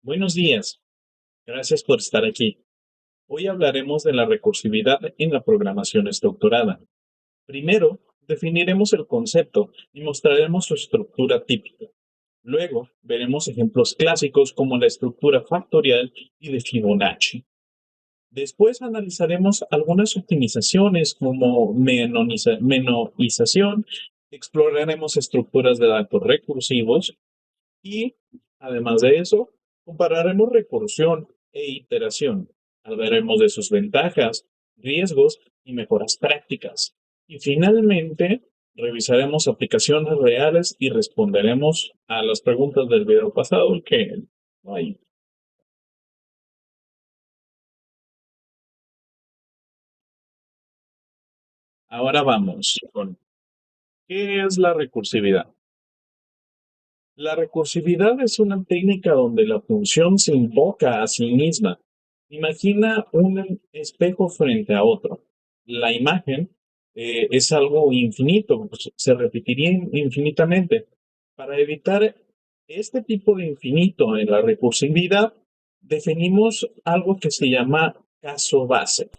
Buenos días, gracias por estar aquí. Hoy hablaremos de la recursividad en la programación estructurada. Primero, definiremos el concepto y mostraremos su estructura típica. Luego, veremos ejemplos clásicos como la estructura factorial y de Fibonacci. Después analizaremos algunas optimizaciones como menorización, exploraremos estructuras de datos recursivos y, además de eso, compararemos recursión e iteración. Hablaremos de sus ventajas, riesgos y mejoras prácticas. Y finalmente, revisaremos aplicaciones reales y responderemos a las preguntas del video pasado que no hay. Ahora vamos con ¿qué es la recursividad? La recursividad es una técnica donde la función se invoca a sí misma. Imagina un espejo frente a otro. La imagen es algo infinito, pues, se repetiría infinitamente. Para evitar este tipo de infinito en la recursividad, definimos algo que se llama caso base.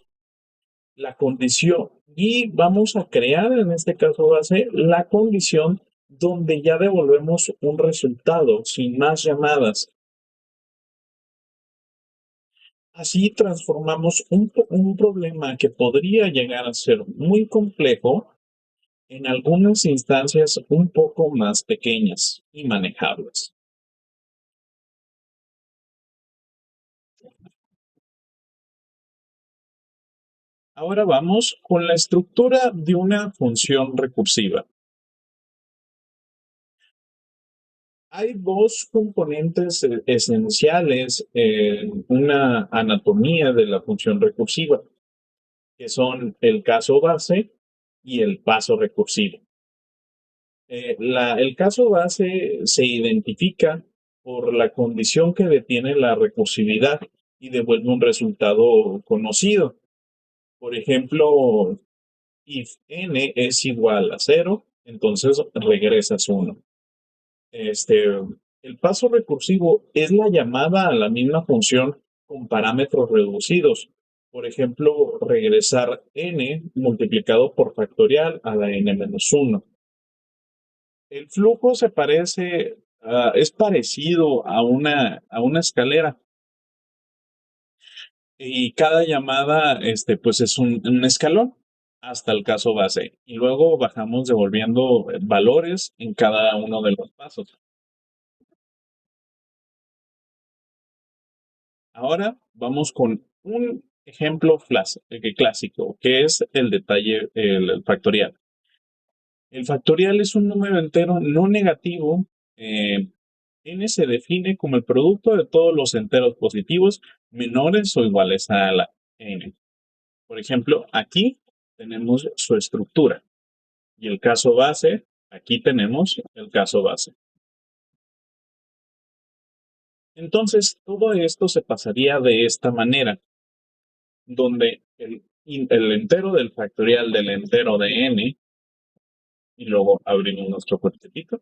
La condición y vamos a crear en este caso base la condición donde ya devolvemos un resultado sin más llamadas. Así transformamos un problema que podría llegar a ser muy complejo en algunas instancias un poco más pequeñas y manejables. Ahora vamos con la estructura de una función recursiva. Hay dos componentes esenciales en una anatomía de la función recursiva, que son el caso base y el paso recursivo. El caso base se identifica por la condición que detiene la recursividad y devuelve un resultado conocido. Por ejemplo, if n es igual a cero, entonces regresas uno. Este, el paso recursivo es la llamada a la misma función con parámetros reducidos. Por ejemplo, regresar n multiplicado por factorial a la n menos uno. El flujo se parece, es parecido a una escalera y cada llamada, pues es un escalón hasta el caso base. Y luego bajamos devolviendo valores en cada uno de los pasos. Ahora vamos con un ejemplo clásico, que es el detalle, el factorial. El factorial es un número entero no negativo. N se define como el producto de todos los enteros positivos menores o iguales a la n. Por ejemplo, aquí tenemos su estructura y el caso base, aquí tenemos el caso base. Entonces, todo esto se pasaría de esta manera, donde el entero del factorial del entero de n, y luego abrimos nuestro cuartetito.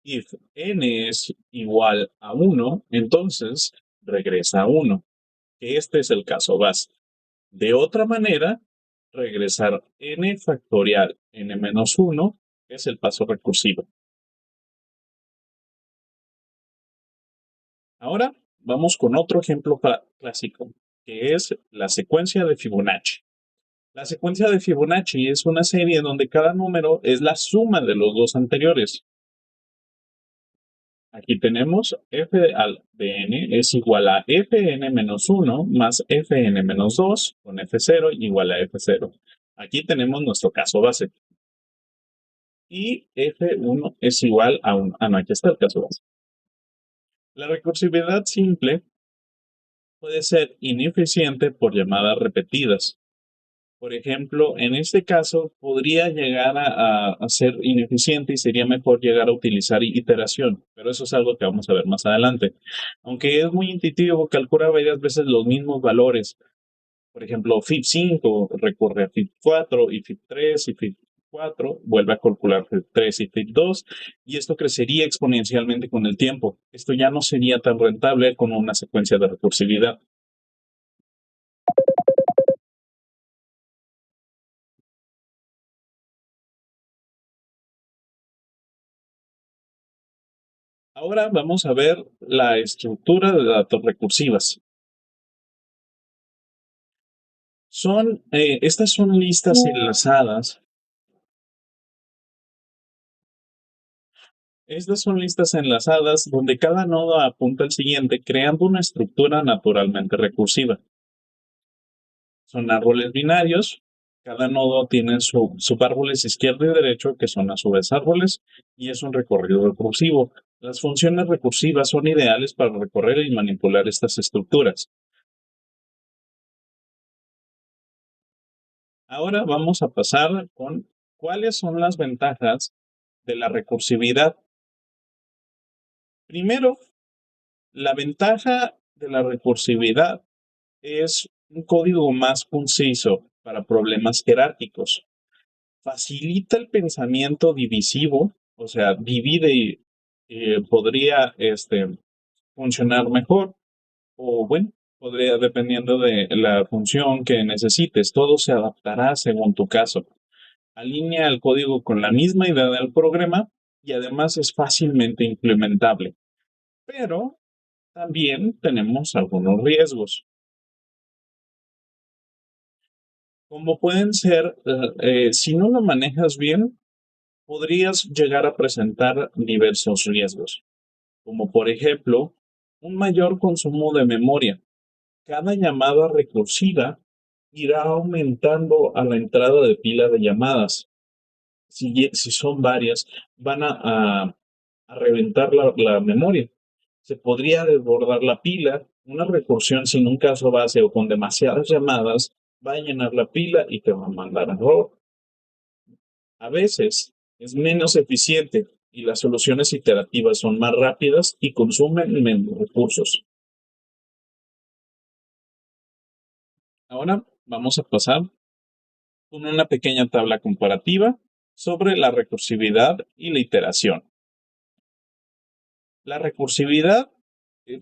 If n es igual a 1, entonces regresa a 1. Este es el caso base. De otra manera, regresar n factorial n menos 1 es el paso recursivo. Ahora vamos con otro ejemplo clásico, que es la secuencia de Fibonacci. La secuencia de Fibonacci es una serie donde cada número es la suma de los dos anteriores. Aquí tenemos f de n es igual a fn menos 1 más fn menos 2 con f0 igual a f0. Aquí tenemos nuestro caso base. Y f1 es igual a 1. Ah, no, aquí está el caso base. La recursividad simple puede ser ineficiente por llamadas repetidas. Por ejemplo, en este caso podría llegar a ser ineficiente y sería mejor llegar a utilizar iteración, pero eso es algo que vamos a ver más adelante. Aunque es muy intuitivo, calcula varias veces los mismos valores. Por ejemplo, FIB5 recurre a FIB4 y FIB3 y FIB 4, vuelve a calcular fit 3 y fit 2, y esto crecería exponencialmente con el tiempo. Esto ya no sería tan rentable como una secuencia de recursividad. Ahora vamos a ver la estructura de datos recursivas. Estas son listas enlazadas. Estas son listas enlazadas donde cada nodo apunta al siguiente, creando una estructura naturalmente recursiva. Son árboles binarios. Cada nodo tiene subárboles izquierdo y derecho, que son a su vez árboles, y es un recorrido recursivo. Las funciones recursivas son ideales para recorrer y manipular estas estructuras. Ahora vamos a pasar con cuáles son las ventajas de la recursividad. Primero, la ventaja de la recursividad es un código más conciso para problemas jerárquicos. Facilita el pensamiento divisivo, o sea, divide y podría funcionar mejor, o bueno, podría, dependiendo de la función que necesites, todo se adaptará según tu caso. Alinea el código con la misma idea del programa y además es fácilmente implementable. Pero también tenemos algunos riesgos, como pueden ser, si no lo manejas bien, podrías llegar a presentar diversos riesgos, como por ejemplo, un mayor consumo de memoria. Cada llamada recursiva irá aumentando a la entrada de pila de llamadas. Si son varias, van a reventar la memoria. Se podría desbordar la pila. Una recursión sin un caso base o con demasiadas llamadas va a llenar la pila y te va a mandar error. A veces es menos eficiente y las soluciones iterativas son más rápidas y consumen menos recursos. Ahora vamos a pasar con una pequeña tabla comparativa sobre la recursividad y la iteración. La recursividad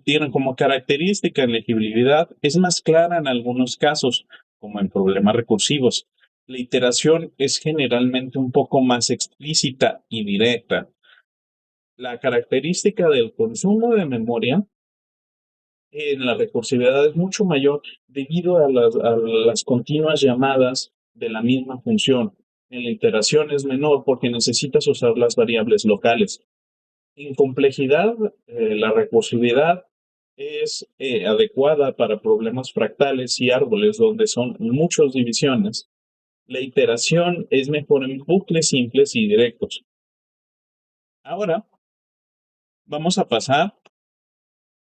tiene como característica en legibilidad, es más clara en algunos casos, como en problemas recursivos. La iteración es generalmente un poco más explícita y directa. La característica del consumo de memoria en la recursividad es mucho mayor debido a las continuas llamadas de la misma función. En la iteración es menor porque necesitas usar las variables locales. En complejidad, la recursividad es adecuada para problemas fractales y árboles donde son muchas divisiones. La iteración es mejor en bucles simples y directos. Ahora vamos a pasar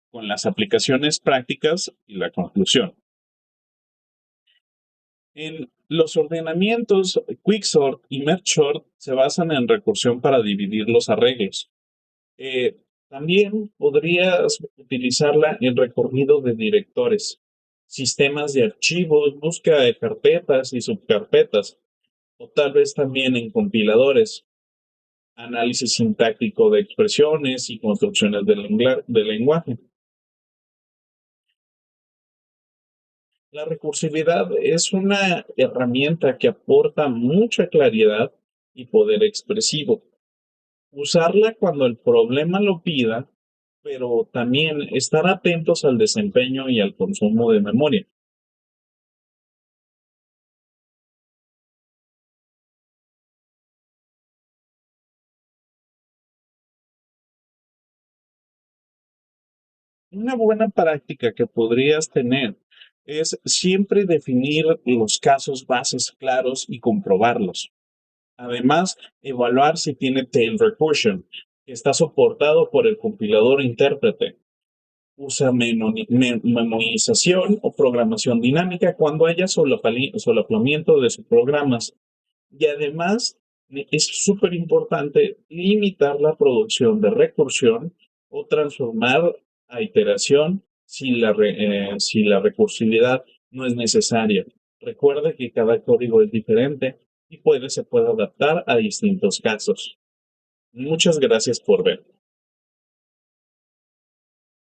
con las aplicaciones prácticas y la conclusión. En los ordenamientos Quicksort y Mergesort se basan en recursión para dividir los arreglos. Eh, También podrías utilizarla en recorrido de directores, sistemas de archivos, búsqueda de carpetas y subcarpetas, o tal vez también en compiladores, análisis sintáctico de expresiones y construcciones de lenguaje. La recursividad es una herramienta que aporta mucha claridad y poder expresivo. Usarla cuando el problema lo pida, pero también estar atentos al desempeño y al consumo de memoria. Una buena práctica que podrías tener es siempre definir los casos bases claros y comprobarlos. Además, evaluar si tiene tail recursion, que está soportado por el compilador intérprete. Usa memorización o programación dinámica cuando haya solapamiento de sus programas. Y además, es súper importante limitar la producción de recursión o transformar a iteración si la recursividad no es necesaria. Recuerda que cada código es diferente y se puede adaptar a distintos casos. Muchas gracias por ver.